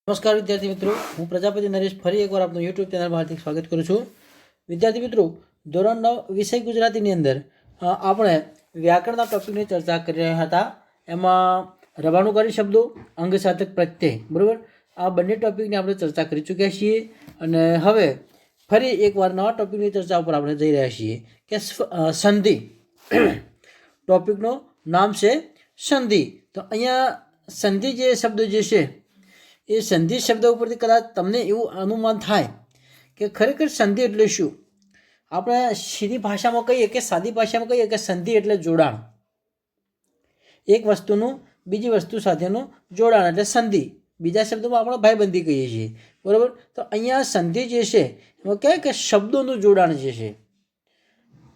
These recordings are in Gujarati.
नमस्कार विद्यार्थी मित्रों, हूँ प्रजापति नरेश फरी एक बार आपનું यूट्यूब चैनल में हार्दिक स्वागत करूँ छूँ। विद्यार्थी मित्रों, ધોરણ 9 विषय गुजराती अंदर આપણે વ્યાકરણના ટોપિકની ચર્ચા કરી રહ્યા હતા। એમાં રવાનુકારી શબ્દો, અંગસાધક પ્રત્યય, બરાબર, આ બંને ટોપિકની આપણે ચર્ચા કરી ચૂક્યા છીએ અને હવે ફરી એકવાર નવા ટોપિકની ચર્ચા ઉપર આપણે જઈ રહ્યા છીએ કે સંધિ। ટોપિકનું નામ છે સંધિ। તો અહીંયા સંધિ જે શબ્દ જે છે એ સંધિ શબ્દ ઉપરથી કદાચ તમને એવું અનુમાન થાય કે ખરેખર સંધિ એટલે શું। આપણે સીધી ભાષામાં કહીએ કે સાદી ભાષામાં કહીએ કે સંધિ એટલે જોડાણ, એક વસ્તુનું બીજી વસ્તુ સાથેનું જોડાણ એટલે સંધિ। બીજા શબ્દોમાં આપણે ભાઈબંધી કહીએ છીએ, બરાબર। તો અહીંયા સંધિ જે છે એમાં કહેવાય કે શબ્દોનું જોડાણ જે છે।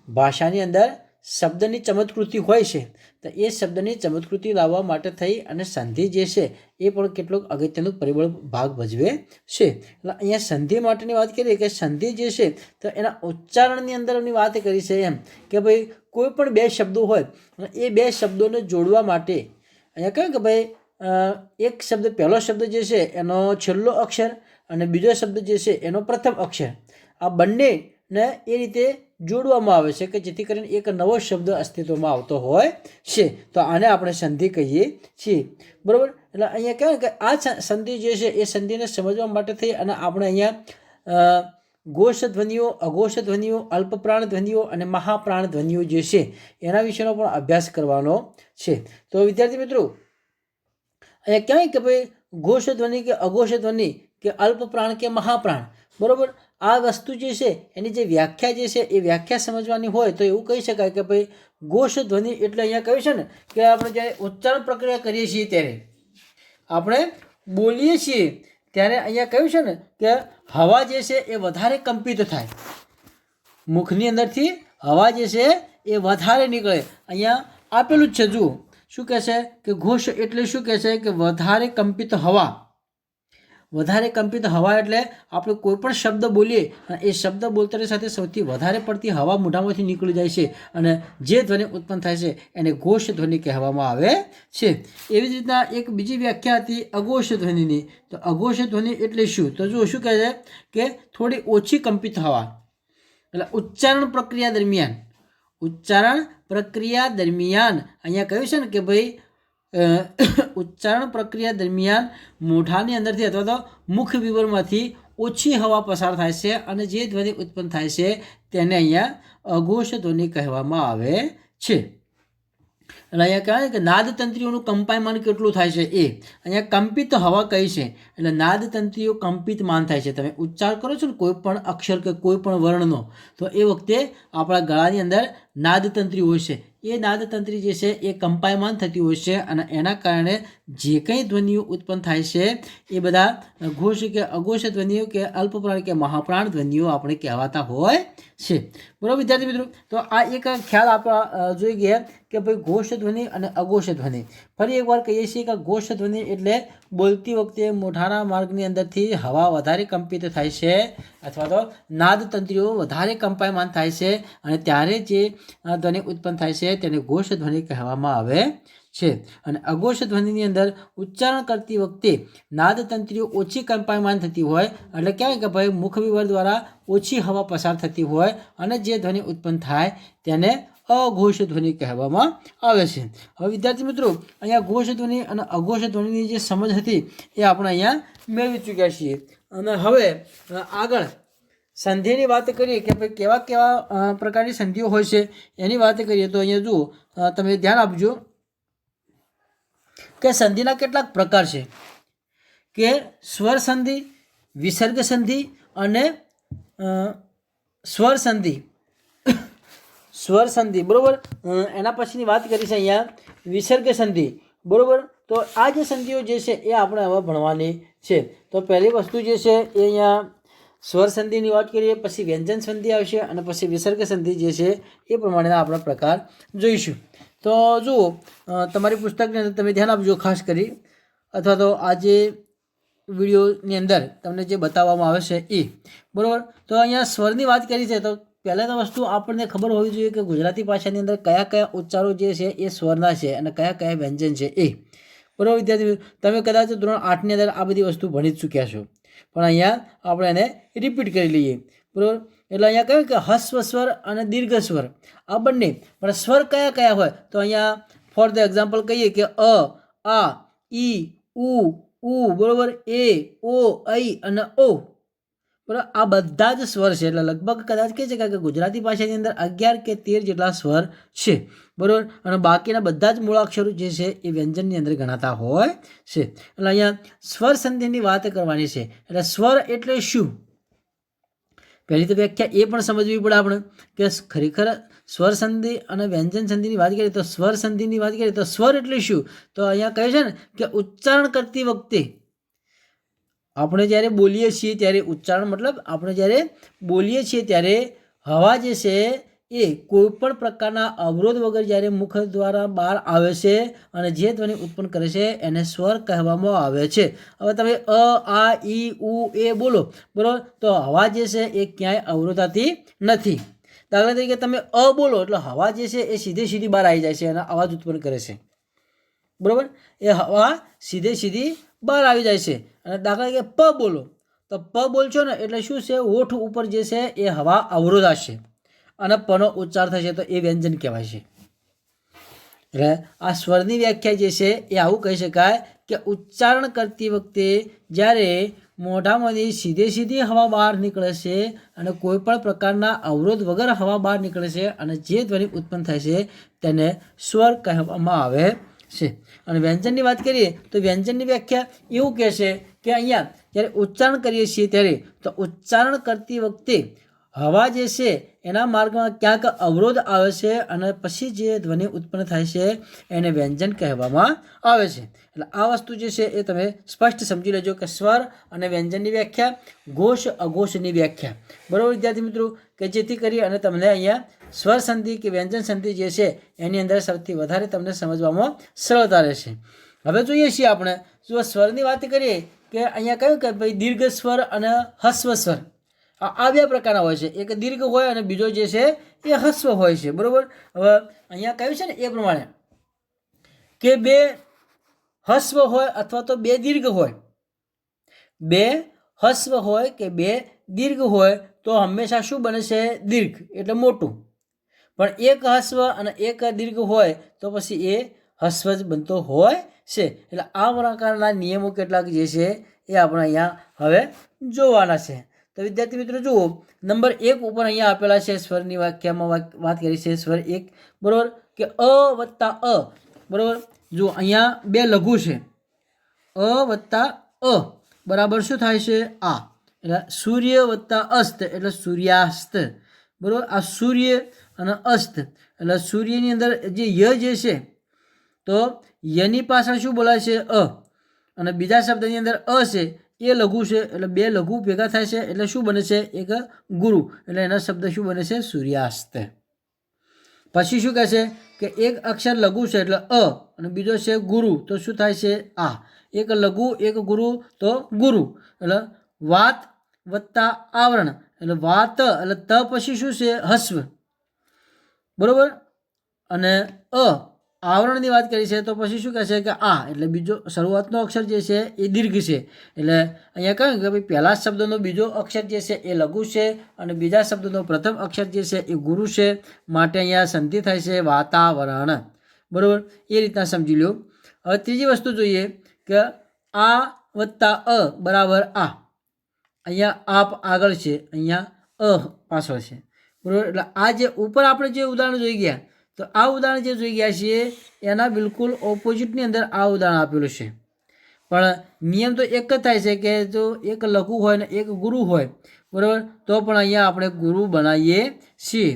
ભાષાની અંદર શબ્દની ચમત્કૃતિ હોય છે, તો એ શબ્દની ચમત્કૃતિ લાવવા માટે થઈ અને સંધિ જે છે એ પણ કેટલોક અગત્યનું પરિબળ ભાગ ભજવે છે। એટલે અહીંયા સંધિ માટેની વાત કરીએ કે સંધિ જે છે તો એના ઉચ્ચારણની અંદરની વાત કરી છે એમ કે ભાઈ કોઈ પણ બે શબ્દો હોય એ બે શબ્દોને જોડવા માટે અહીંયા કહ્યું કે ભાઈ એક શબ્દ, પહેલો શબ્દ જે છે એનો છેલ્લો અક્ષર અને બીજો શબ્દ જે છે એનો પ્રથમ અક્ષર, આ બંનેને એ રીતે જોડવામાં આવે છે કે જેથી કરીને એક નવો શબ્દ અસ્તિત્વમાં આવતો હોય છે। તો આને આપણે સંધિ કહીએ છીએ, બરાબર। એટલે અહીંયા કહેવાય કે આ સંધિ જે છે એ સંધિને સમજવા માટે થઈ અને આપણે અહીંયા ઘોષ ધ્વનિઓ, અઘોષ ધ્વનિઓ, અલ્પપ્રાણ ધ્વનિઓ અને મહાપ્રાણ ધ્વનિઓ જે છે એના વિશેનો પણ અભ્યાસ કરવાનો છે। તો વિદ્યાર્થી મિત્રો, અહીંયા કહેવાય કે ભાઈ ઘોષ ધ્વનિ કે અઘોષ ધ્વનિ કે અલ્પપ્રાણ કે મહાપ્રાણ, બરાબર, આ વસ્તુ જે છે એની જે વ્યાખ્યા જે છે એ વ્યાખ્યા સમજવાની હોય તો એવું કહી શકાય કે ભાઈ ઘોષ ધ્વનિ એટલે અહીંયા કહ્યું છે ને કે આપણે જ્યારે ઉચ્ચારણ પ્રક્રિયા કરીએ છીએ ત્યારે આપણે બોલીએ છીએ ત્યારે અહીંયા કહ્યું છે ને કે હવા જે છે એ વધારે કંપિત થાય, મુખની અંદરથી હવા જે છે એ વધારે નીકળે। અહીંયા આપેલું જ છે, જુઓ શું કહે છે કે ઘોષ એટલે શું કહે છે કે વધારે કંપિત હવા। વધારે કંપિત હવા એટલે આપણે કોઈ પણ શબ્દ બોલીએ અને એ શબ્દ બોલતાની સાથે સૌથી વધારે પડતી હવા મોઢામાંથી નીકળી જાય છે અને જે ધ્વનિ ઉત્પન્ન થાય છે એને ઘોષ ધ્વનિ કહેવામાં આવે છે। એવી જ રીતના એક બીજી વ્યાખ્યા હતી અઘોષ ધ્વનિની। તો અઘોષ ધ્વનિ એટલે શું, તો જો શું કહે છે કે થોડી ઓછી કંપિત હવા, એટલે ઉચ્ચારણ પ્રક્રિયા દરમિયાન અહીંયા કહ્યું છે ને કે ભાઈ ઉચ્ચારણ પ્રક્રિયા દરમિયાન મોઢાની અંદરથી અથવા તો મુખ વિવરમાંથી ઓછી હવા પસાર થાય છે અને જે ધ્વનિ ઉત્પન્ન થાય છે તેને અહીંયા અઘોષ ધ્વનિ કહેવામાં આવે છે। એટલે અહીંયા કહેવાય કે નાદતંત્રીઓનું કંપાયમાન કેટલું થાય છે એ અહીંયા કંપિત હવા કહી છે, એટલે નાદતંત્રીઓ કંપિતમાન થાય છે। તમે ઉચ્ચાર કરો છો ને કોઈ પણ અક્ષર કે કોઈ પણ વર્ણનો તો એ વખતે આપણા ગળાની અંદર નાદતંત્રી હોય છે, એ નાદતંત્રી જે છે એ કંપાયમાન થતી હોય છે અને એના કારણે જે કંઈ ધ્વનિઓ ઉત્પન્ન થાય છે એ બધા ઘોષ કે અઘોષ ધ્વનિઓ કે અલ્પપ્રાણ કે મહાપ્રાણ ધ્વનિઓ આપણે કહેવાતા હોય છે, બરાબર વિદ્યાર્થી મિત્રો। તો આ એક ખ્યાલ આપણે જોઈ ગયા કે ભાઈ ઘોષ ધ્વનિ અને અઘોષ ધ્વનિ। ફરી એકવાર કહીએ છીએ કે ઘોષ ધ્વનિ એટલે બોલતી વખતે મોઢાના માર્ગની અંદરથી હવા વધારે કંપિત થાય છે અથવા તો નાદતંત્રીઓ વધારે કંપાયમાન થાય છે અને ત્યારે જે ધ્વનિ ઉત્પન્ન થાય છે તેને ઘોષ ધ્વનિ કહેવામાં આવે છે। અને અઘોષ ધ્વનિની અંદર ઉચ્ચારણ કરતી વખતે નાદતંત્રીઓ ઓછી કંપાયમાન થતી હોય એટલે કહેવાય કે ભાઈ મુખ વિવર દ્વારા ઓછી હવા પસાર થતી હોય અને જે ધ્વનિ ઉત્પન્ન થાય તેને અઘોષ ધ્વનિ કહેવામાં આવે છે। હવે વિદ્યાર્થી મિત્રો, અહીંયા ઘોષ ધ્વનિ અને અઘોષ ધ્વનિની જે સમજ હતી એ આપણે અહીંયા મેળવી ચૂક્યા છીએ અને હવે આગળ સંધિની વાત કરીએ કે ભાઈ કેવા કેવા પ્રકારની સંધિઓ હોય છે એની વાત કરીએ તો અહીંયા જુઓ, તમે ધ્યાન આપજો કે સંધિના કેટલાક પ્રકાર છે કે સ્વર સંધિ, વિસર્ગ સંધિ અને સ્વર સંધિ, બરોબર। એના પછીની વાત કરી છે અહીંયા વિસર્ગ સંધિ, બરોબર। તો આ જે સંધિઓ જે છે એ આપણે હવે ભણવાની છે। તો પહેલી વસ્તુ જે છે એ અહીંયા સ્વર સંધિની વાત કરીએ, પછી વ્યંજન સંધિ આવશે અને પછી વિસર્ગ સંધિ જે છે એ પ્રમાણેના આપણે પ્રકાર જોઈશું। તો જુઓ, તમારી પુસ્તકની અંદર તમે ધ્યાન આપજો ખાસ કરી, અથવા તો આ જે વિડીયોની અંદર તમને જે બતાવવામાં આવે છે એ, બરાબર। તો અહીંયા સ્વરની વાત કરી છે તો પહેલાં તો વસ્તુ આપણને ખબર હોવી જોઈએ કે ગુજરાતી ભાષાની અંદર કયા કયા ઉચ્ચારો જે છે એ સ્વરના છે અને કયા કયા વ્યંજન છે એ, બરાબર વિદ્યાર્થી મિત્રો, તમે કદાચ ધોરણ 8ની અંદર આ બધી વસ્તુ ભણી જ ચૂક્યા છો, પણ અહીંયા આપણે એને રિપીટ કરી લઈએ. બરાબર, એટલે અહીંયા કહ્યું કે હસ્વ સ્વર અને દીર્ઘ સ્વર આ બંને, પણ સ્વર કયા કયા હોય તો અહીંયા ફોર ધ એક્ઝામ્પલ કહીએ કે અ, આ, ઈ, ઉ, બરાબર, એ, ઓ, ઐ અને ઓ. બરાબર, આ બધા જ સ્વર છે. એટલે લગભગ કદાચ કહી શકાય કે ગુજરાતી ભાષાની અંદર 11 કે 13 જેટલા સ્વર છે. બરાબર, અને બાકીના બધા જ મૂળાક્ષરો જે છે એ વ્યંજનની અંદર ગણાતા હોય છે. એટલે અહીંયા સ્વર સંધિની વાત કરવાની છે. એટલે સ્વર એટલે શું, પહેલી તો વ્યાખ્યા એ પણ સમજવી પડે આપણે કે ખરેખર સ્વર સંધિ અને વ્યંજન સંધિની વાત કરીએ તો સ્વર સંધિની વાત કરીએ તો સ્વર એટલે શું, તો અહીંયા કહે છે ને કે ઉચ્ચારણ કરતી વખતે આપણે જ્યારે બોલીએ છીએ ત્યારે ઉચ્ચારણ મતલબ આપણે જ્યારે બોલીએ છીએ ત્યારે હવા જે છે એ કોઈપણ પ્રકારના અવરોધ વગર જ્યારે મુખ દ્વારા બહાર આવે છે અને જે ધ્વનિ ઉત્પન્ન કરે છે એને સ્વર કહેવામાં આવે છે. હવે તમે અ, આ, ઈ, ઉ, એ બોલો, બરાબર, તો હવા જે છે એ ક્યાંય અવરોધાતી નથી. દાખલા તરીકે તમે અ બોલો એટલે હવા જે છે એ સીધી બહાર આવી જાય છે અને અવાજ ઉત્પન્ન કરે છે. બરાબર, એ હવા સીધી બહાર આવી જાય છે. અને દાખલા તરીકે પ બોલો તો પ બોલશો ને એટલે શું છે, હોઠ ઉપર જે છે એ હવા અવરોધાશે અને પનો ઉચ્ચાર થશે તો એ વ્યંજન કહેવાય છે. એટલે આ સ્વરની વ્યાખ્યા જે છે એ આવું કહી શકાય કે ઉચ્ચારણ કરતી વખતે જ્યારે મોઢામાંથી સીધી હવા બહાર નીકળે છે અને કોઈ પણ પ્રકારના અવરોધ વગર હવા બહાર નીકળે છે અને જે ધ્વનિ ઉત્પન્ન થાય છે તેને સ્વર કહેવામાં આવે છે. અને વ્યંજનની વાત કરીએ તો વ્યંજનની વ્યાખ્યા એવું કહે છે કે અહીંયા જ્યારે ઉચ્ચારણ કરીએ છીએ ત્યારે તો ઉચ્ચારણ કરતી વખતે હવા જે છે એના માર્ગમાં ક્યાંક અવરોધ આવે છે અને પછી જે ધ્વનિ ઉત્પન્ન થાય છે એને વ્યંજન કહેવામાં આવે છે. એટલે આ વસ્તુ જે છે એ તમે સ્પષ્ટ સમજી લેજો કે સ્વર અને વ્યંજનની વ્યાખ્યા, ઘોષ અઘોષની વ્યાખ્યા. બરાબર વિદ્યાર્થી મિત્રો, કે જેથી કરી અને તમને અહીંયા સ્વર સંધિ કે વ્યંજન સંધિ જે છે એની અંદર સૌથી વધારે તમને સમજવામાં સરળતા રહેશે. હવે જોઈએ છીએ આપણે જો સ્વરની વાત કરીએ કે અહીંયા કહ્યું કે ભાઈ દીર્ઘ સ્વર અને હસ્વ સ્વર આ બે પ્રકારના હોય છે. એક દીર્ઘ હોય અને બીજો જે છે એ હસ્વ હોય છે. બરાબર, હવે અહીંયા કહ્યું છે ને એ પ્રમાણે કે બે હસ્વ હોય અથવા તો બે દીર્ઘ હોય, બે હસ્વ હોય કે બે દીર્ઘ હોય તો હંમેશા શું બને છે, દીર્ઘ એટલે મોટું. પણ એક હસ્વ અને એક દીર્ઘ હોય તો પછી એ હસ્વ જ બનતો હોય છે. એટલે આ પ્રકારના નિયમો કેટલાક જે છે એ આપણે અહીંયા હવે જોવાના છે. તો વિદ્યાર્થી મિત્રો જુઓ, નંબર 1 ઉપર અહીંયા આપેલા છે સ્વરની વ્યાખ્યામાં વાત કરી છે સ્વર 1. બરાબર, કે અ વત્તા અ. બરાબર, જો અહીંયા બે લઘુ છે, અ વત્તા અ બરાબર શું થાય છે, આ. એટલે સૂર્ય વત્તા અસ્ત એટલે સૂર્યાસ્ત. બરાબર, આ સૂર્ય અને અસ્ત એટલે સૂર્યની અંદર જે ય જે છે તો યની પાછળ શું બોલાય છે, અ, અને બીજા શબ્દની અંદર અ છે એ લઘુ છે એટલે બે લઘુ ભેગા થાય છે એટલે શું બને છે, એક ગુરુ. એટલે એનો શબ્દ શું બને છે, સૂર્યાસ્ત. પછી શું કહે છે કે એક અક્ષર લઘુ છે એટલે અ અને બીજો છે ગુરુ તો શું થાય છે, આ. એક લઘુ એક ગુરુ તો ગુરુ. એટલે વાત વત્તા આવરણ એટલે વાત એટલે ત પછી શું છે, હસ્વ. બરાબર, અને આવરણની વાત કરી છે તો પછી શું કહે છે કે આ એટલે બીજો શરૂઆતનો અક્ષર જે છે એ દીર્ઘ છે. એટલે અહીંયા કહ્યું કે ભાઈ પહેલા શબ્દનો બીજો અક્ષર જે છે એ લઘુ છે અને બીજા શબ્દનો પ્રથમ અક્ષર જે છે એ ગુરુ છે, માટે અહીંયા સંધિ થાય છે વાતાવરણ. બરાબર, એ રીતના સમજી લો. હવે ત્રીજી વસ્તુ જોઈએ કે આ વત્તા અ બરાબર આ. અહીંયા આપ આગળ છે, અહીંયા અ પાછળ છે. બરાબર, એટલે આ જે ઉપર આપણે જે ઉદાહરણ જોઈ ગયા તો આ ઉદાહરણ જે જોઈ ગયા છીએ એના બિલકુલ ઓપોઝિટની અંદર આ ઉદાહરણ આપેલું છે. પણ નિયમ તો એક જ થાય છે કે જો એક લઘુ હોય ને એક ગુરુ હોય, બરાબર, તો પણ અહીંયા આપણે ગુરુ બનાવીએ છીએ.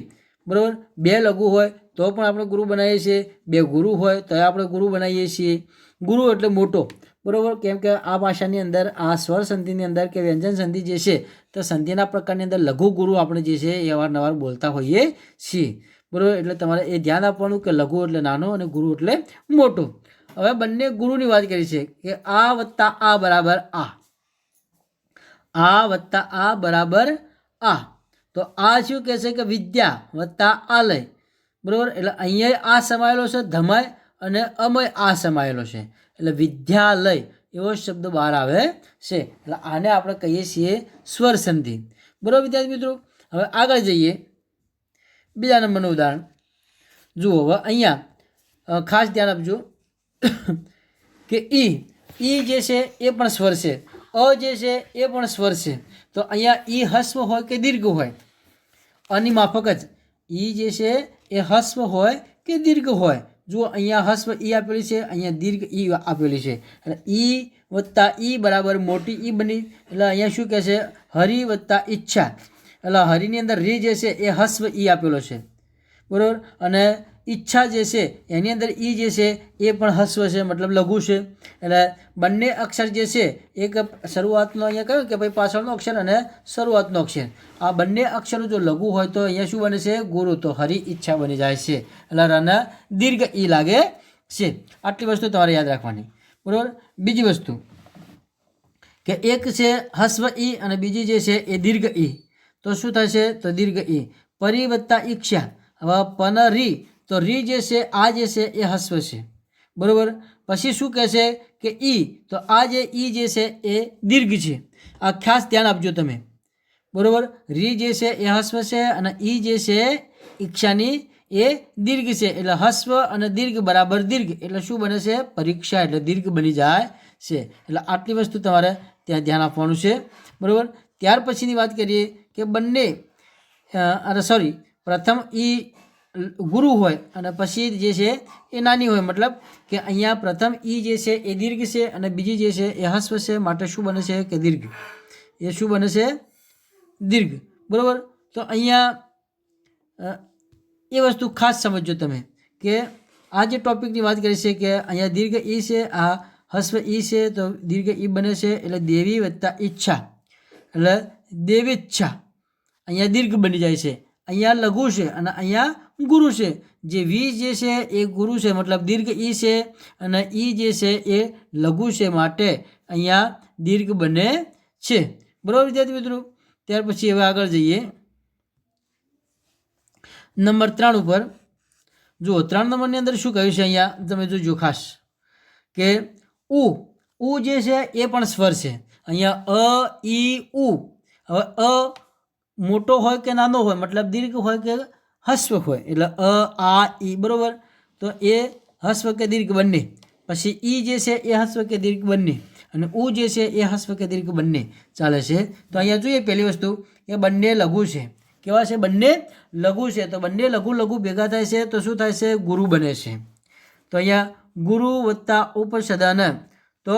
બરાબર, બે લઘુ હોય તો પણ આપણે ગુરુ બનાવીએ છીએ, બે ગુરુ હોય તો આપણે ગુરુ બનાવીએ છીએ. ગુરુ એટલે મોટો. બરાબર, કેમ કે આ ભાષાની અંદર આ સ્વર સંધિની અંદર કે વ્યંજન સંધિ જે છે તો સંધિના પ્રકારની અંદર લઘુ ગુરુ આપણે જે છે એ અવારનવાર બોલતા હોઈએ છીએ. બરાબર, એટલે તમારે એ ધ્યાન આપવાનું કે લઘુ એટલે નાનો અને ગુરુ એટલે મોટો. હવે બંને ગુરુની વાત કરી છે કે આ વત્તા આ બરાબર આ. આ વત્તા આ બરાબર આ. તો આ શું કહે છે કે વિદ્યા વત્તા આલય. બરાબર, એટલે અહીંયા આ સમાયેલો છે ધમાય અને અમય આ સમાયેલો છે, એટલે વિદ્યાલય એવો શબ્દ બહાર આવે છે. એટલે આને આપણે કહીએ છીએ સ્વર સંધિ. બરાબર વિદ્યાર્થી મિત્રો. હવે આગળ જઈએ, બીજા નંબરનું ઉદાહરણ જુઓ. હવે અહીંયા ખાસ ધ્યાન આપજો કે ઈ જે છે એ પણ સ્વર છે, અ જે છે એ પણ સ્વર છે. તો અહીંયા ઈ હસ્વ હોય કે દીર્ઘ હોય? અની માફક જ ઈ જે છે એ હસ્વ હોય કે દીર્ઘ હોય? જુઓ અહીંયા હસ્વ ઈ આપેલી છે, અહીંયા દીર્ઘ ઈ આપેલી છે. એટલે ઈ વત્તા ઈ બરાબર મોટી ઈ બની. એટલે અહીંયા શું કહે છે? હરિ વત્તા ઈચ્છા. એટલે હરિની અંદર રી જે છે એ હસ્વ ઈ આપેલો છે, બરાબર. અને ઈચ્છા જે છે એની અંદર ઈ જે છે એ પણ હસ્વ છે, મતલબ લઘુ છે. એટલે બંને અક્ષર જે છે, એક શરૂઆતનો અહીંયા કહ્યું કે ભાઈ પાછળનો અક્ષર અને શરૂઆતનો અક્ષર, આ બંને અક્ષરો જો લઘુ હોય તો અહીંયા શું બને છે? ગુરુ. તો હરિ ઈચ્છા બની જાય છે. એટલે રને દીર્ઘ ઈ લાગે છે. આટલી વસ્તુ તમારે યાદ રાખવાની, બરાબર. બીજી વસ્તુ કે એક છે હસ્વ ઈ અને બીજી જે છે એ દીર્ઘ ઈ. તો શું થશે? તો દીર્ઘ ઈ. પરી વત્તા ઈક્ષા. હવે પન રી, તો રી જે છે આ જે છે એ હસ્વ છે, બરાબર. પછી શું કહે છે કે ઈ, તો આ જે ઈ જે છે એ દીર્ઘ છે. આ ખાસ ધ્યાન આપજો તમે, બરાબર. રી જે છે એ હસ્વ છે અને ઈ જે છે ઈક્ષાની એ દીર્ઘ છે. એટલે હસ્વ અને દીર્ઘ બરાબર દીર્ઘ, એટલે શું બને છે? પરીક્ષા, એટલે દીર્ઘ બની જાય છે. એટલે આટલી વસ્તુ તમારે ત્યાં ધ્યાન આપવાનું છે, બરાબર. ત્યાર પછીની વાત કરીએ કે બંને પ્રથમ ઈ ગુરુ હોય અને પછી જે છે એ નાની હોય, મતલબ કે અહીંયા પ્રથમ ઈ જે છે એ દીર્ઘ છે અને બીજી જે છે એ હસ્વ છે, માટે શું બને છે કે દીર્ઘ. એ શું બને છે? દીર્ઘ, બરાબર. તો અહીંયા એ વસ્તુ ખાસ સમજજો તમે કે આ જે ટોપિકની વાત કરી છે કે અહીંયા દીર્ઘ ઈ છે, આ હસ્વ ઈ છે, તો દીર્ઘ ઈ બને છે. એટલે દેવી વત્તા ઈચ્છા, એટલે દેવીચ્છા. અહીંયા દીર્ઘ બની જાય છે. અહીંયા લઘુ છે અને અહીંયા ગુરુ છે. જે વી જે છે એ ગુરુ છે, મતલબ દીર્ઘ ઈ છે, અને ઈ જે છે એ લઘુ છે, માટે અહીંયા દીર્ઘ બને છે, બરાબર વિદ્યાર્થી મિત્રો. ત્યાર પછી હવે આગળ જઈએ નંબર 3 ઉપર. જુઓ 3 નંબરની અંદર શું કહ્યું છે? અહીંયા તમે જોજો ખાસ કે ઉ જે છે એ પણ સ્વર છે. અહીંયા અ ઈ ઉ. હવે અ મોટો હોય કે નાનો હોય, મતલબ દીર્ઘ હોય કે હસ્વ હોય, એટલે અ આ ઈ, બરાબર. તો એ હસ્વ કે દીર્ઘ બંને. પછી ઈ જે છે એ હસ્વ કે દીર્ઘ બંને, અને ઉ જે છે એ હસ્વ કે દીર્ઘ બંને ચાલે છે. તો અહીંયા જોઈએ પહેલી વસ્તુ કે બંને લઘુ છે. કેવા છે? બંને લઘુ છે. તો બંને લઘુ ભેગા થાય છે તો શું થાય છે? ગુરુ બને છે. તો અહીંયા ગુરુ વત્તા ઉપસદન. તો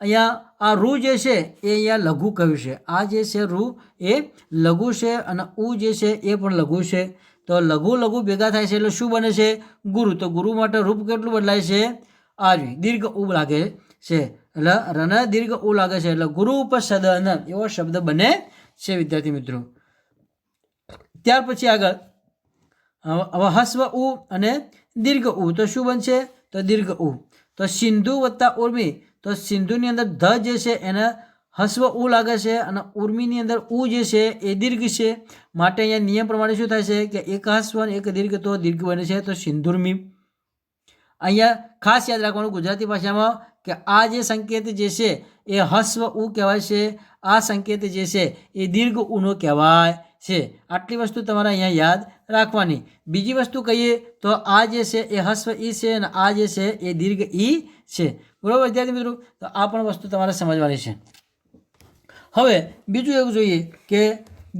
અહીંયા આ રૂ જે છે એ અહીંયા લઘુ કહ્યું છે. આ જે છે રૂ એ લઘુ છે અને ઉ જે છે એ પણ લઘુ છે. તો લઘુ ભેગા થાય છે એટલે શું બને છે? ગુરુ. તો ગુરુ માટે રૂપ કેટલું બદલાય છે? આર્ય. દીર્ઘ ઉ લાગે છે, એટલે રન દીર્ઘ ઉ લાગે છે, એટલે ગુરુ ઉપસદન એવો શબ્દ બને છે વિદ્યાર્થી મિત્રો. ત્યાર પછી આગળ હવે હસ્વ ઉ અને દીર્ઘ ઉ, તો શું બનશે? તો દીર્ઘ ઉ. તો સિંધુ વત્તા ઉર્મી. તો સિંધુની અંદર ધ જે છે એને હસ્વ ઉ લાગે છે અને ઉર્મીની અંદર ઉ જે છે એ દીર્ઘ છે, માટે અહીંયા નિયમ પ્રમાણે શું થાય છે કે એક હસ્વ અને એક દીર્ઘ, તો દીર્ઘ બને છે. તો સિંધુર્મી. અહીંયા ખાસ યાદ રાખવાનું ગુજરાતી ભાષામાં કે આ જે સંકેત જે છે એ હસ્વ ઉ કહેવાય છે, આ સંકેત જે છે એ દીર્ઘ ઉનો કહેવાય છે. આટલી વસ્તુ તમારે અહીંયા યાદ રાખવાની. બીજી વસ્તુ કહીએ તો આ જે છે એ હસ્વ ઈ છે અને આ જે છે એ દીર્ઘ ઈ છે, બરાબર વિદ્યાર્થી મિત્રો. તો આ પણ વસ્તુ તમારે સમજવાની છે. હવે બીજું એવું જોઈએ કે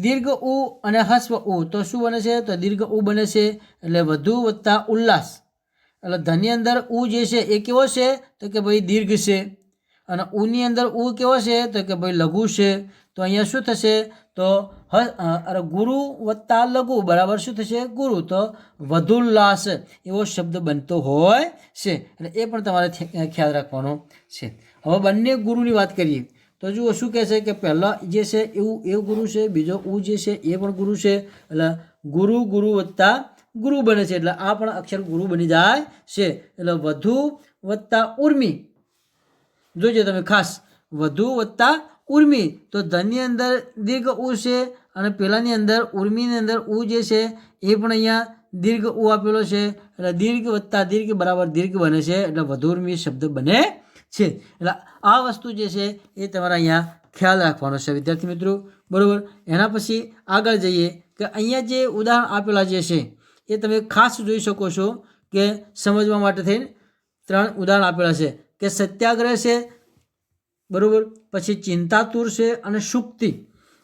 દીર્ઘ ઉ અને હસ્વ ઉ, તો શું બને છે? તો દીર્ઘ ઉ બને છે. એટલે વધુ વત્તા ઉલ્લાસ. એટલે ધની અંદર ઉ જે છે એ કેવો છે? તો કે ભાઈ દીર્ઘ છે. અને ઉની અંદર ઉ કેવો છે? તો કે ભાઈ લઘુ છે. તો અહીંયા શું થશે? તો ગુરુ વત્તા લઘુ બરાબર શું થશે? ગુરુ. તો વધુલ્લાસ એવો શબ્દ બનતો હોય છે, એટલે એ પણ તમારે ખ્યાલ રાખવાનો છે. હવે બંને ગુરુની વાત કરીએ તો જુઓ શું કહે છે કે પહેલાં જે છે એ ગુરુ છે, બીજો ઉ જે છે એ પણ ગુરુ છે, એટલે ગુરુ વત્તા ગુરુ બને છે, એટલે આ પણ અક્ષર ગુરુ બની જાય છે. એટલે વધુ વત્તા ઉર્મી. જોજો તમે ખાસ, વધુ વત્તા ઉર્મી. તો ધનની અંદર દીર્ઘ ઉ છે અને પેલાની અંદર ઉર્મીની અંદર ઉ જે છે એ પણ અહીંયા દીર્ઘ ઉ આપેલો છે એટલે દીર્ઘ વત્તા દીર્ઘ બરાબર દીર્ઘ બને છે એટલે વધુર્મી શબ્દ બને છે. એટલે આ વસ્તુ જે છે એ તમારે અહીંયા ખ્યાલ રાખવાનો છે વિદ્યાર્થી મિત્રો, બરાબર. એના પછી આગળ જઈએ કે અહીંયા જે ઉદાહરણ આપેલા જે છે એ તમે ખાસ જોઈ શકો છો કે સમજવા માટે થઈને 3 ઉદાહરણ આપેલા છે કે સત્યાગ્રહ છે, બરાબર, પછી ચિંતાતુર છે અને સુક્તિ.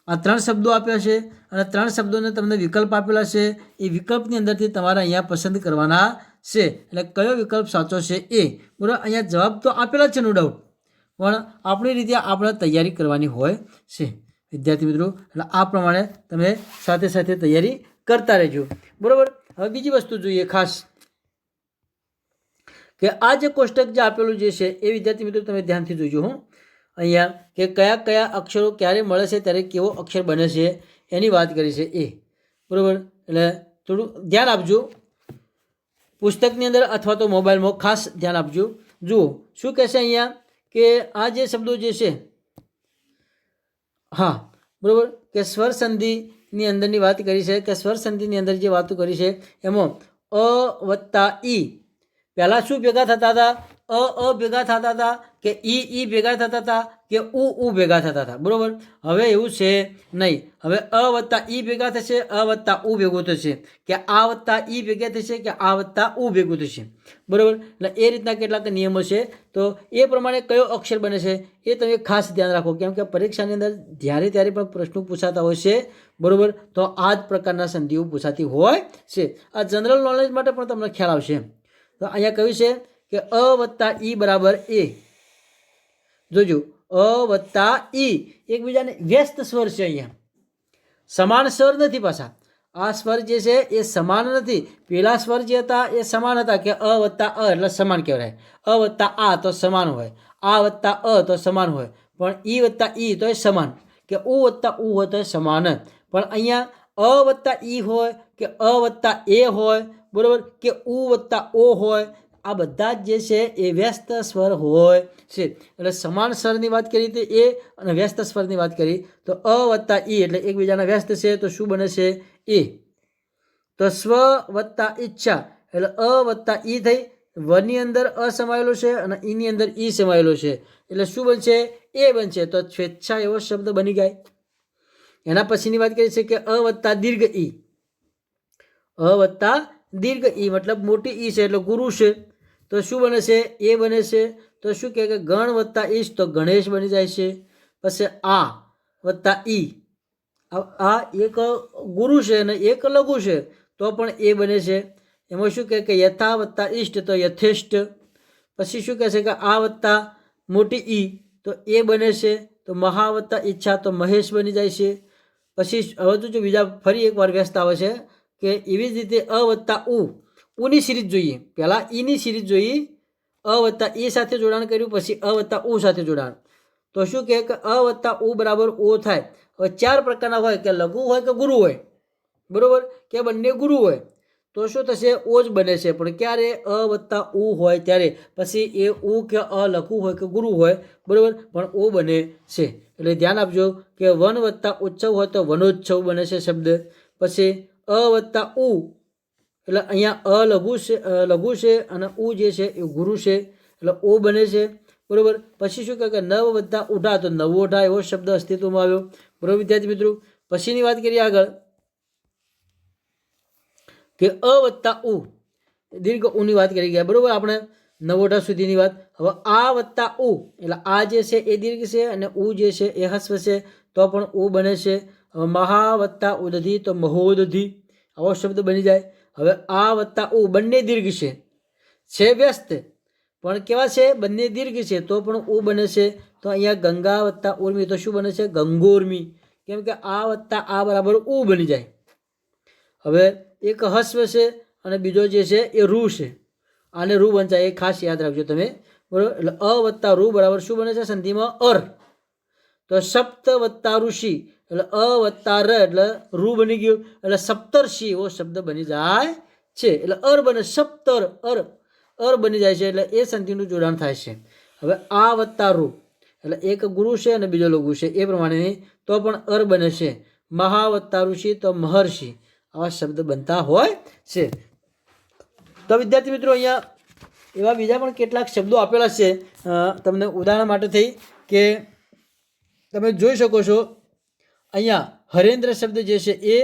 આ 3 શબ્દો આપ્યા છે અને 3 શબ્દોને તમને વિકલ્પ આપેલા છે. એ વિકલ્પની અંદરથી તમારે અહીંયા પસંદ કરવાના છે. એટલે કયો વિકલ્પ સાચો છે એ, બરાબર. અહીંયા જવાબ તો આપેલા છે નો ડાઉટ, પણ આપણી રીતે આપણે તૈયારી કરવાની હોય છે વિદ્યાર્થી મિત્રો. એટલે આ પ્રમાણે તમે સાથે સાથે તૈયારી કરતા રહેજો, બરાબર. હવે બીજી વસ્તુ જોઈએ ખાસ કે આ જે કોષ્ટક જે આપેલું જે છે એ વિદ્યાર્થી મિત્રો તમે ધ્યાનથી જોજો. અહીંયા કે કયા કયા અક્ષરો ક્યારે મળે છે ત્યારે કેવો અક્ષર બને છે એની વાત કરી છે એ, બરાબર. એટલે થોડું ધ્યાન આપજો પુસ્તકની અંદર અથવા તો મોબાઈલમાં, ખાસ ધ્યાન આપજો. જુઓ શું કહેશે અહીંયા કે આ જે શબ્દો જે છે, હા, બરાબર, કે સ્વર સંધિની અંદરની વાત કરી છે કે સ્વર સંધિની અંદર જે વાતો કરી છે એમાં અ વત્તા ઈ પહેલાં શું ભેગા થતા હતા? અ ભેગા થતા હતા કે ઈ ભેગા થતા હતા કે ઉ ભેગા થતા હતા, બરાબર. હવે એવું છે નહીં. હવે અ વત્તા ઈ ભેગા થશે, અ વત્તા ઉ ભેગું થશે, કે આ વત્તા ઈ ભેગા થશે કે આ વત્તા ઉ ભેગું થશે, બરાબર. એટલે એ રીતના કેટલાક નિયમો છે. તો એ પ્રમાણે કયો અક્ષર બને છે એ તમે ખાસ ધ્યાન રાખો, કેમ કે પરીક્ષાની અંદર જ્યારે ત્યારે પણ પ્રશ્નો પૂછાતા હોય છે, બરાબર. તો આ જ પ્રકારના સંધિઓ પૂછાતી હોય છે. આ જનરલ નોલેજ માટે પણ તમને ખ્યાલ આવશે. તો અહીંયા કહ્યું છે કે અ વત્તા ઈ બરાબર એ. જોજો, અ વત્તા ઈ એકબીજાને વ્યસ્ત સ્વર છે. અહીંયા સમાન સ્વર નથી પાછા. આ સ્વર જે છે એ સમાન નથી. પેલા સ્વર જે હતા એ સમાન હતા કે અ વત્તા અ એટલે સમાન કહેવાય. અ વત્તા આ તો સમાન હોય, આ વત્તા અ તો સમાન હોય, પણ ઈ વત્તા ઈ તો એ સમાન, કે ઉ વત્તા ઉ હોય તો સમાન. પણ અહીંયા અ વત્તા ઈ હોય કે અ વત્તા એ હોય, બરાબર, કે ઉ વત્તા ઓ હોય, આ બધા જ જે છે એ વ્યસ્ત સ્વર હોય છે. એટલે સમાન સ્વરની વાત કરી તો એ, અને વ્યસ્ત સ્વરની વાત કરી તો અ વત્તા ઈ એટલે એકબીજાના વ્યસ્ત છે તો શું બને છે? એ. તો સ્વ વત્તા ઈચ્છા એટલે અ વત્તા ઈ થઈ, વની અંદર અ સમાયેલો છે અને ઈની અંદર ઈ સમાયેલો છે એટલે શું બનશે? એ બનશે. તો સ્વેચ્છા એવો શબ્દ બની જાય. એના પછીની વાત કરી છે કે અ વત્તા દીર્ઘ ઈ. અ વત્તા દીર્ઘ ઈ મતલબ મોટી ઈ છે એટલે ગુરુ છે. તો શું બને છે? એ બને છે. તો શું કહે કે ગણ વત્તા ઈશ તો ગણેશ બની જાય છે. પછી આ વત્તા ઈ, આ એક ગુરુ છે અને એક લઘુ છે તો પણ એ બને છે. એમાં શું કહે કે યથા વત્તા ઈષ્ટ તો યથેષ્ટ. પછી શું કહે છે કે આ વત્તા મોટી ઈ તો એ બને છે. તો મહા વત્તા ઈચ્છા તો મહેશ બની જાય છે. પછી હવે તો જો બીજા ફરી એકવાર વ્યસ્ત આવે છે કે એવી જ રીતે અ વત્તા ઉની સિરીઝ જોઈએ. પહેલાં ઈની સિરીઝ જોઈ, અ વત્તા એ સાથે જોડાણ કર્યું, પછી અ વત્તા ઉ સાથે જોડાણ. તો શું કહે કે અ વત્તા ઉ બરાબર ઓ થાય. હવે 4 પ્રકારના હોય કે લઘુ હોય કે ગુરુ હોય, બરાબર, કે બંને ગુરુ હોય. તો શું થશે? ઓ જ બને છે. પણ ક્યારે? અ વત્તા ઉ હોય ત્યારે. પછી એ ઉ કે અ લઘુ હોય કે ગુરુ હોય, બરાબર, પણ ઓ બને છે. એટલે ધ્યાન આપજો કે વન વત્તા ઉત્સવ હોય તો વનોત્સવ બને છે શબ્દ. પછી અ વત્તા ઉ એટલે અહીંયા અ લઘુ છે અને ઉ જે છે એ ગુરુ છે એટલે ઓ બને છે, બરાબર. પછી શું કહે કે નવ વત્તા ઉઠા તો નવોઠા એવો શબ્દ અસ્તિત્વમાં આવ્યો, બરાબર વિદ્યાર્થી મિત્રો. પછીની વાત કરીએ આગળ કે અ વત્તા ઉ દીર્ઘ ઉની વાત કરી ગયા, બરાબર, આપણે નવોઠા સુધીની વાત. હવે આ વત્તા ઉ એટલે આ જે છે એ દીર્ઘ છે અને ઉ જે છે એ હસ્વ છે તો પણ ઉ બને છે. હવે મહા વત્તા ઉદધી તો મહોદધી આવો શબ્દ બની જાય. હવે આ વત્તા ઉ બંને દીર્ઘ છે વ્યસ્ત, પણ કેવા છે? બંને દીર્ઘ છે તો પણ ઉ બને છે. તો અહીંયા ગંગા વત્તા ઉર્મી તો શું બને છે? ગંગોર્મી, કેમ કે આ વત્તા આ બરાબર ઉ બની જાય. હવે એક હસ્વ છે અને બીજો જે છે એ રૂ છે, આને રૂ વંચાય એ ખાસ યાદ રાખજો તમે, બરાબર. એટલે અ વત્તા રૂ બરાબર શું બને છે સંધિમાં? અર. તો સપ્ત વત્તા ઋષિ એટલે અ વત્તા ર એટલે રૂ બની ગયું એટલે સપ્તર્ષિ એવો શબ્દ બની જાય છે. એટલે અર બને, સપ્તર અર બની જાય છે એટલે એ સંધિનું જોડાણ થાય છે. હવે આ વત્તા રૂ એટલે એક ગુરુ છે અને બીજો લઘુ છે એ પ્રમાણે તો પણ અર બને છે. મહા વત્તા ઋષિ તો મહર્ષિ, આવા શબ્દ બનતા હોય છે. તો વિદ્યાર્થી મિત્રો અહીંયા એવા બીજા પણ કેટલાક શબ્દો આપેલા છે તમને ઉદાહરણ માટે થઈ કે તમે જોઈ શકો છો અહીંયા હરેન્દ્ર શબ્દ જે છે એ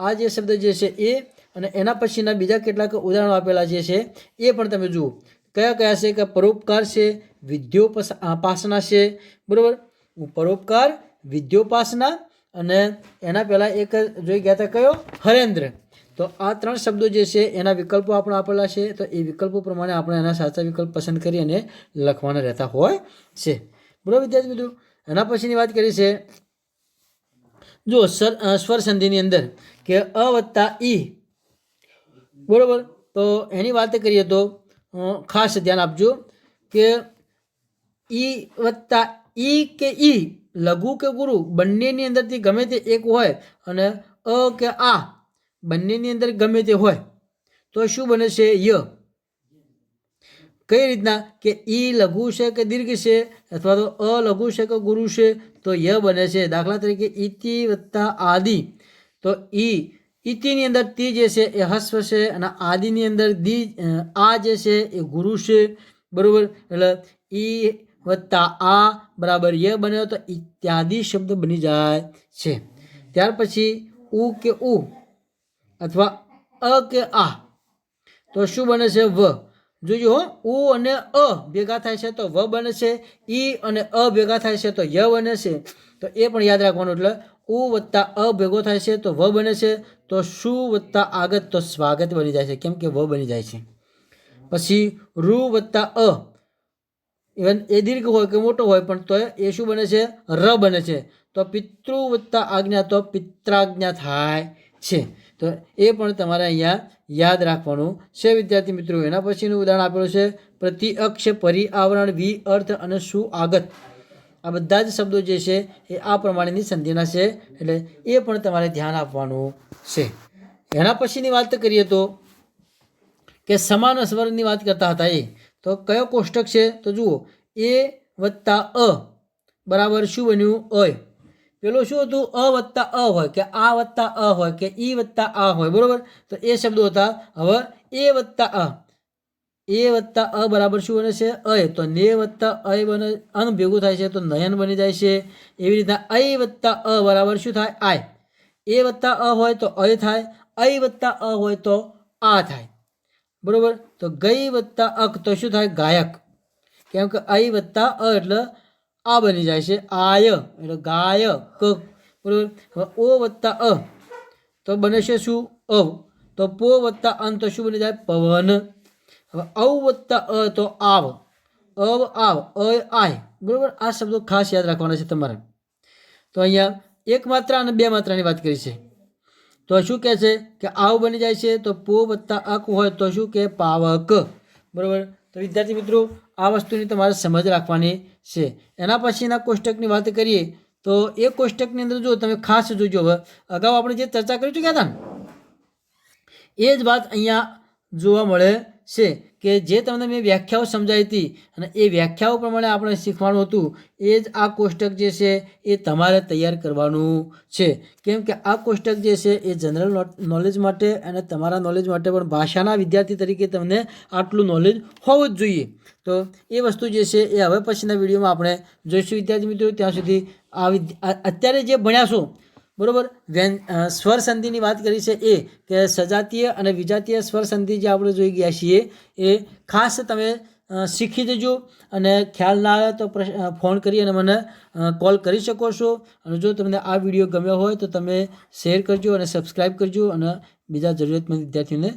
આ જે શબ્દ જે છે એ અને એના પછીના બીજા કેટલાક ઉદાહરણો આપેલા જે છે એ પણ તમે જુઓ કયા કયા છે કે પરોપકાર છે, વિદ્યોપાસના છે, બરાબર. પરોપકાર, વિદ્યોપાસના અને એના પહેલાં એક જોઈ ગયા હતા કયો હરેન્દ્ર. તો આ 3 શબ્દો જે છે એના વિકલ્પો આપણે આપેલા છે. તો એ વિકલ્પો પ્રમાણે આપણે એના સાચા વિકલ્પ પસંદ કરી અને લખવાના રહેતા હોય છે, બરાબર વિદ્યાર્થી મિત્રો. એના પછીની વાત કરી છે જો સ્વર સંધિની અંદર કે અ વત્તા ઈ, બરાબર. તો એની વાત કરીએ તો ખાસ ધ્યાન આપજો કે ઈ વત્તા ઈ કે ઈ લઘુ કે ગુરુ બંનેની અંદરથી ગમે તે એક હોય અને અ કે આ બંનેની અંદર ગમે તે હોય તો શું બને છે ય. કઈ રીતના કે ઈ લઘુ છે કે દીર્ઘ છે અથવા તો અ લઘુ છે કે ગુરુ છે તો ય બને છે. દાખલા તરીકે ઇતિ વત્તા આદિ, તો ઇતિની અંદર તી જે છે એ હસ્વ છે અને આદિની અંદર આ જે છે એ ગુરુ છે, બરાબર. એટલે ઈ વત્તા આ બરાબર ય બન્યો તો ઇત્યાદિ શબ્દ બની જાય છે. ત્યાર પછી ઉ કે ઉ અથવા અ કે આ તો શું બને છે વ. જોજો હો, ઉ અને અ ભેગા થાય છે તો વ બને છે, ઈ અને અ ભેગા થાય છે તો ય બને છે. તો એ પણ યાદ રાખવાનું. એટલે ઉ વત્તા અ ભેગો થાય છે તો વ બને છે, તો શું વત્તા આગત તો સ્વાગત બની જાય છે, કેમ કે વ બની જાય છે. પછી રૂ વત્તા અ, ઇવન એ દીર્ઘ હોય કે મોટો હોય પણ તો એ શું બને છે ર બને છે. તો પિતૃ વત્તા આજ્ઞા તો પિત્રાજ્ઞા થાય છે. તો એ પણ તમારે અહીંયા યાદ રાખવાનું છે વિદ્યાર્થી મિત્રો. એના પછીનું ઉદાહરણ આપેલું છે પ્રતિઅક્ષ, પરિઆવરણ, વિ અર્થ અને સુઆગત. આ બધા જ શબ્દો જે છે એ આ પ્રમાણેની સંધિના છે, એટલે એ પણ તમારે ધ્યાન આપવાનું છે. એના પછીની વાત કરીએ તો કે સમાન સ્વરની વાત કરતા હતા એ તો કયો કોષ્ટક છે તો જુઓ એ વત્તા અ બરાબર શું બન્યું અય. પેલું શું હતું અ વત્તા અ હોય કે આ વત્તા અ હોય કે ઈ વત્તા આ હોય, બરાબર. તો એ શબ્દો હતા. હવે એ વત્તા અ બરાબર શું બને છે અય. તો ને વત્તા અય બને અન ભેગું થાય છે તો નયન બની જાય છે. એવી રીતના અય વત્તા અ બરાબર શું થાય આય. એ વત્તા અ હોય તો અય થાય, અય વત્તા અ હોય તો આ થાય, બરાબર. તો ગઈ વત્તા અક તો શું થાય ગાયક, કેમ કે અય વત્તા અ એટલે આ બની જાય છે આય એટલે ગાયક, બરાબર. ઓ વત્તા અ તો બને છે શું અવ. તો પો વત્તા અન તો શું બની જાય પવન. હવે ઔ વત્તા અ તો આવ, અવ આવ, અય આય, બરાબર. આ શબ્દો ખાસ યાદ રાખવાના છે તમારે. તો અહીંયા એક માત્રા અને બે માત્રાની વાત કરી છે. તો શું કહે છે કે આવ બની જાય છે તો પો વત્તા અક હોય તો શું કે પાવક, બરાબર. તો વિદ્યાર્થી મિત્રો આ વસ્તુની તમારે સમજ રાખવાની છે. એના પછીના કોષ્ટકની વાત કરીએ તો એ કોષ્ટકની અંદર જો તમે ખાસ જોજો. હવે અગાઉ આપણે જે ચર્ચા કરી ચૂક્યા હતા ને એ જ વાત અહીંયા જોવા મળે છે કે જે તમને મેં વ્યાખ્યાઓ સમજાવી હતી અને એ વ્યાખ્યાઓ પ્રમાણે આપણે શીખવાનું હતું એ જ આ કોષ્ટક જે છે એ તમારે તૈયાર કરવાનું છે. કેમ કે આ કોષ્ટક જે છે એ જનરલ નોલેજ માટે અને તમારા નોલેજ માટે પણ ભાષાના વિદ્યાર્થી તરીકે તમને આટલું નોલેજ હોવું જ જોઈએ. તો એ વસ્તુ જે છે એ હવે પછીના વિડીયોમાં આપણે જોઈશું વિદ્યાર્થી મિત્રો. ત્યાં સુધી અત્યારે જે ભણ્યા છો, બરાબર. સ્વર સંધિની વાત કરી છે એ કે સજાતીય અને વિજાતીય સ્વર સંધિ જે આપણે જોઈ ગયા છીએ એ ખાસ તમે શીખી દેજો. અને ખ્યાલ ના આવે તો ફોન કરી અને મને કોલ કરી શકો છો. અને જો તમને આ વિડીયો ગમ્યો હોય તો તમે શેર કરજો અને સબસ્ક્રાઈબ કરજો અને બીજા જરૂરિયાતમંદ વિદ્યાર્થીઓને